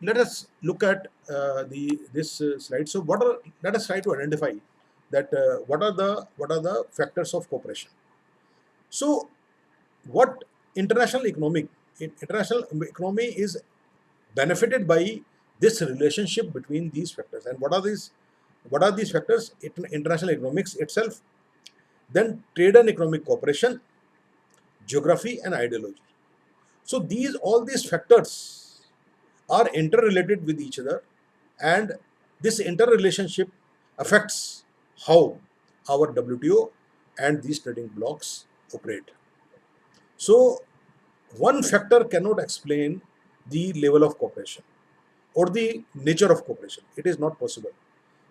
let us look at the this slide. So, let us try to identify that what are the factors of cooperation. So, what international economy is benefited by this relationship between these factors, and what are these factors? International economics itself, then trade and economic cooperation, geography and ideology. So these all these factors are interrelated with each other, and this interrelationship affects how our WTO and these trading blocks operate. So one factor cannot explain the level of cooperation or the nature of cooperation. It is not possible.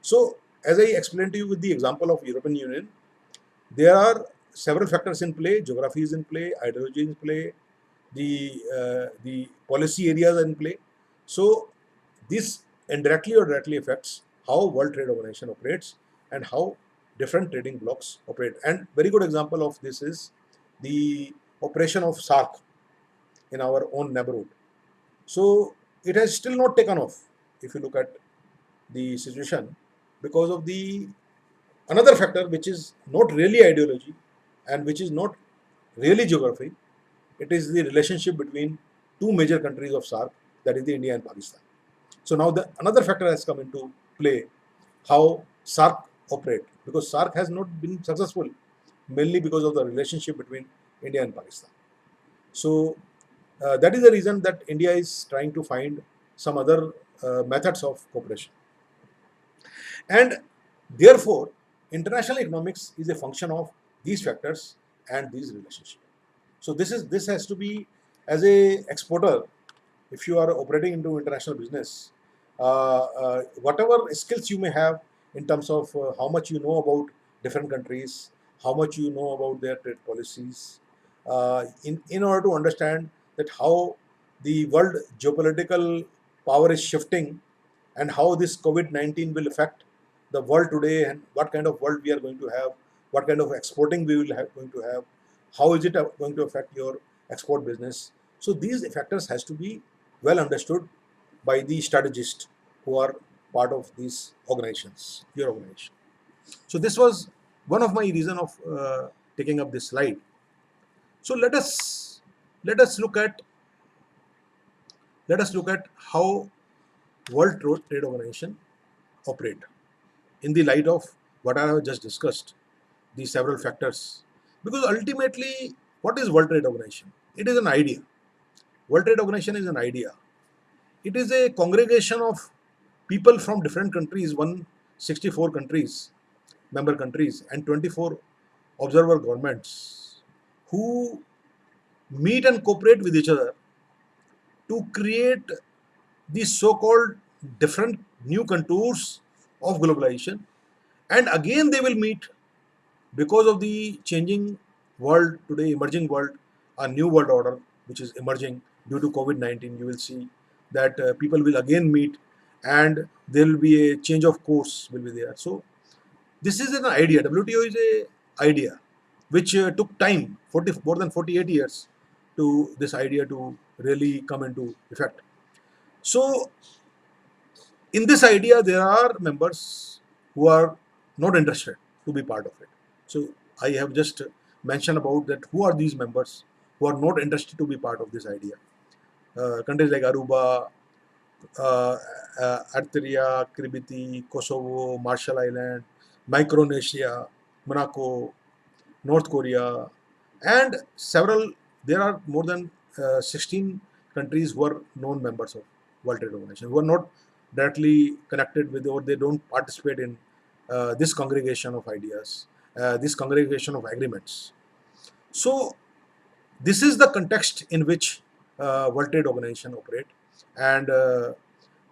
So as I explained to you with the example of European Union, there are several factors in play. Geography is in play, ideology is in play, the policy areas are in play. So this indirectly or directly affects how World Trade Organization operates and how different trading blocks operate. And very good example of this is the operation of SARC in our own neighborhood. So it has still not taken off if you look at the situation because of the another factor which is not really ideology and which is not really geography. It is the relationship between two major countries of SARC, that is the India and Pakistan. So now the another factor has come into play, how SARC operate, because SARC has not been successful mainly because of the relationship between India and Pakistan. So that is the reason that India is trying to find some other methods of cooperation. And therefore, international economics is a function of these factors and these relationships. So this has to be, as a exporter, if you are operating into international business, whatever skills you may have in terms of how much you know about different countries, how much you know about their trade policies, in order to understand that how the world geopolitical power is shifting and how this COVID-19 will affect the world today and what kind of world we are going to have, what kind of exporting we will have going to have, how is it going to affect your export business. So these factors has to be well understood by the strategists who are part of these organizations, your organization. So this was one of my reason of taking up this slide. So let us look at how World Trade Organization operate in the light of what I have just discussed, these several factors. Because ultimately, what is World Trade Organization? It is an idea. World Trade Organization is an idea. It is a congregation of people from different countries, 164 countries, member countries, and 24 observer governments who meet and cooperate with each other to create these so-called different new contours of globalization. And again, they will meet because of the changing world today, emerging world, a new world order which is emerging due to COVID-19. You will see that people will again meet, and there will be a change of course will be there. So this is an idea. WTO is a idea which took time, 40, more than 48 years, to this idea to really come into effect. So in this idea, there are members who are not interested to be part of it. So I have just mentioned about that who are these members who are not interested to be part of this idea. Countries like Aruba, uh, Eritrea, Kiribati, Kosovo, Marshall Island, Micronesia, Monaco, North Korea, and several. There are more than 16 countries who are known members of World Trade Organization who are not directly connected with, or they don't participate in this congregation of ideas, this congregation of agreements. So this is the context in which World Trade Organization operate, and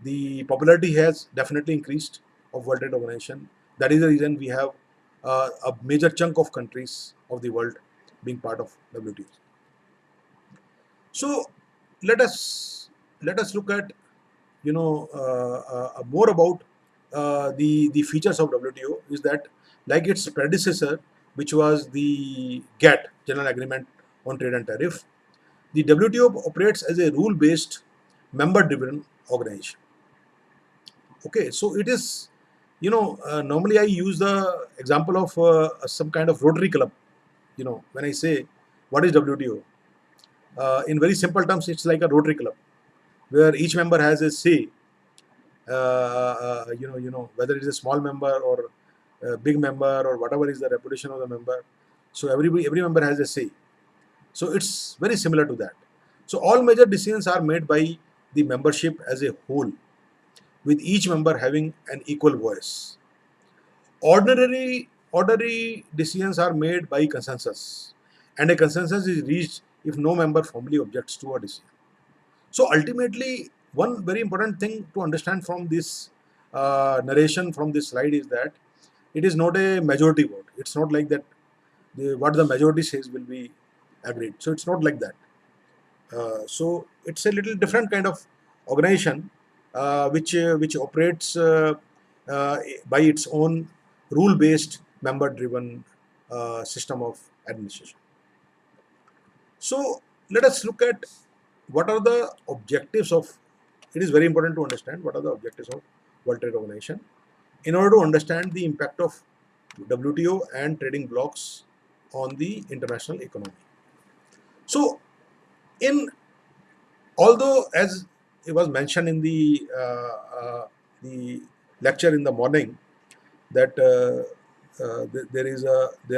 the popularity has definitely increased of World Trade Organization. That is the reason we have a major chunk of countries of the world being part of WTO. So let us look at more about the features of WTO. Is that like its predecessor, which was the GATT, General Agreement on Trade and Tariff, the WTO operates as a rule-based, member-driven organization. Okay, so it is, normally I use the example of some kind of Rotary Club. When I say what is WTO, in very simple terms, it's like a Rotary Club where each member has a say. Whether it is a small member or a big member or whatever is the reputation of the member. So every member has a say. So it's very similar to that. So all major decisions are made by the membership as a whole, with each member having an equal voice. Ordinary decisions are made by consensus, and a consensus is reached if no member formally objects to a decision. So ultimately, one very important thing to understand from this narration from this slide is that it is not a majority vote. It's not like that what the majority says will be agreed. So it's not like that. So it's a little different kind of organization which operates by its own rule-based, member-driven system of administration. So let us look at what are the objectives of. It is very important to understand what are the objectives of World Trade Organization in order to understand the impact of WTO and trading blocs on the international economy. So, in although as it was mentioned in the lecture in the morning that there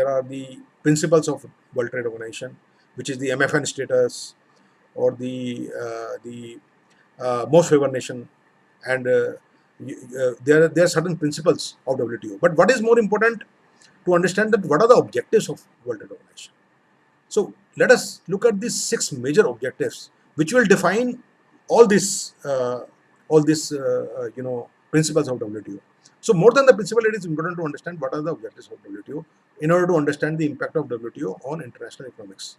are the principles of World Trade Organization, which is the MFN status or the most favored nation, and there are certain principles of WTO. But what is more important to understand that what are the objectives of World Trade Organization? So let us look at these 6 major objectives, which will define all this, principles of WTO. So more than the principle, it is important to understand what are the objectives of WTO in order to understand the impact of WTO on international economics.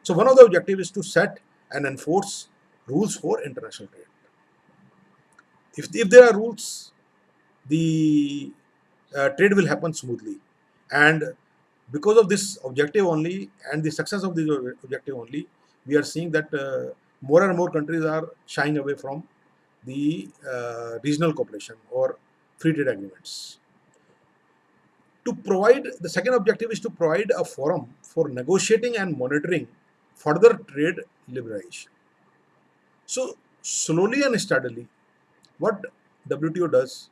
So one of the objectives is to set and enforce rules for international trade. If there are rules, the trade will happen smoothly, and because of this objective only and the success of this objective only, we are seeing that more and more countries are shying away from the regional cooperation or free trade agreements. To provide, the second objective is to provide a forum for negotiating and monitoring further trade liberalization. So slowly and steadily, what WTO does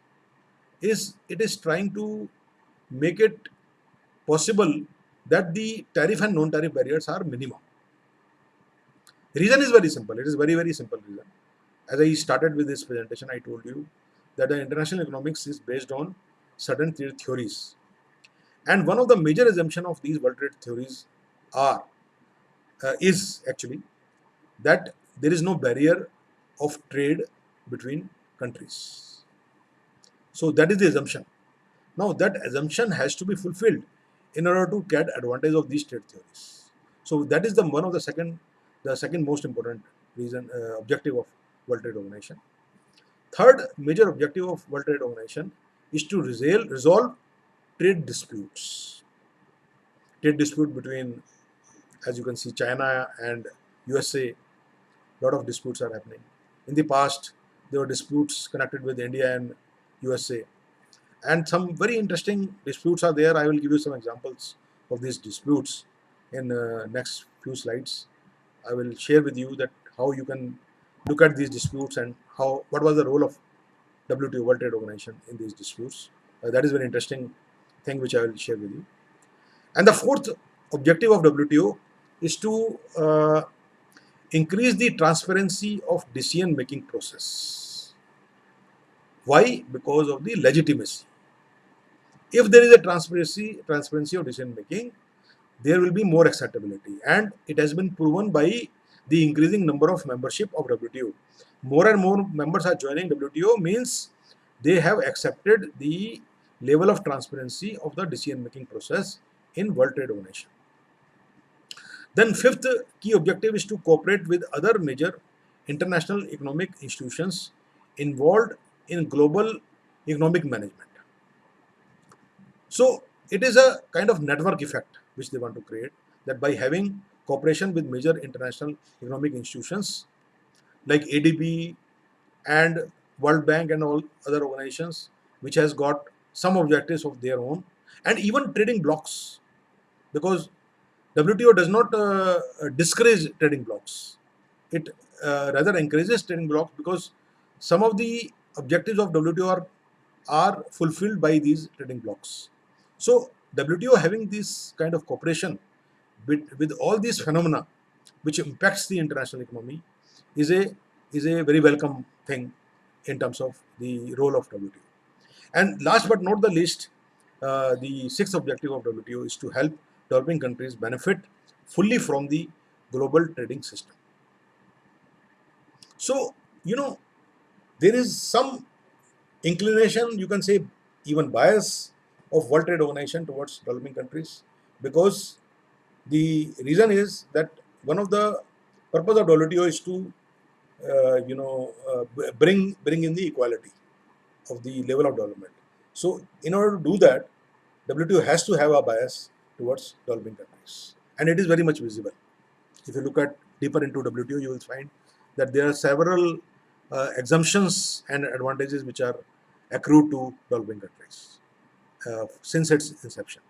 is it is trying to make it possible that the tariff and non-tariff barriers are minimum. The reason is very simple. It is very simple reason. As I started with this presentation, I told you that the international economics is based on certain theories, and one of the major assumptions of these world trade theories is actually that there is no barrier of trade between countries. So that is the assumption. Now that assumption has to be fulfilled in order to get advantage of these trade theories. So that is the second most important reason objective of World Trade Organization. Third major objective of World Trade Organization is to resolve trade disputes. Trade dispute between, as you can see, China and USA. Lot of disputes are happening. In the past, there were disputes connected with India and USA. And some very interesting disputes are there. I will give you some examples of these disputes in next few slides. I will share with you that how you can look at these disputes and what was the role of WTO, World Trade Organization, in these disputes. That is very interesting thing which I will share with you. And the fourth objective of WTO is to increase the transparency of decision-making process. Why? Because of the legitimacy. If there is a transparency of decision making, there will be more acceptability, and it has been proven by the increasing number of membership of WTO. More and more members are joining WTO means they have accepted the level of transparency of the decision making process in World Trade Organization. Then fifth key objective is to cooperate with other major international economic institutions involved in global economic management. So it is a kind of network effect which they want to create, that by having cooperation with major international economic institutions like ADB and World Bank and all other organizations which has got some objectives of their own, and even trading blocks, because WTO does not discourage trading blocks. It rather encourages trading blocks, because some of the objectives of WTO are fulfilled by these trading blocks. So WTO having this kind of cooperation with all these phenomena which impacts the international economy is a very welcome thing in terms of the role of WTO. And last but not the least, the sixth objective of WTO is to help developing countries benefit fully from the global trading system. So, there is some inclination, you can say even bias, of World Trade Organization towards developing countries, because the reason is that one of the purpose of WTO is to bring in the equality of the level of development. So in order to do that, WTO has to have a bias towards developing countries, and it is very much visible. If you look at deeper into WTO, you will find that there are several exemptions and advantages which are accrued to developing countries since its inception.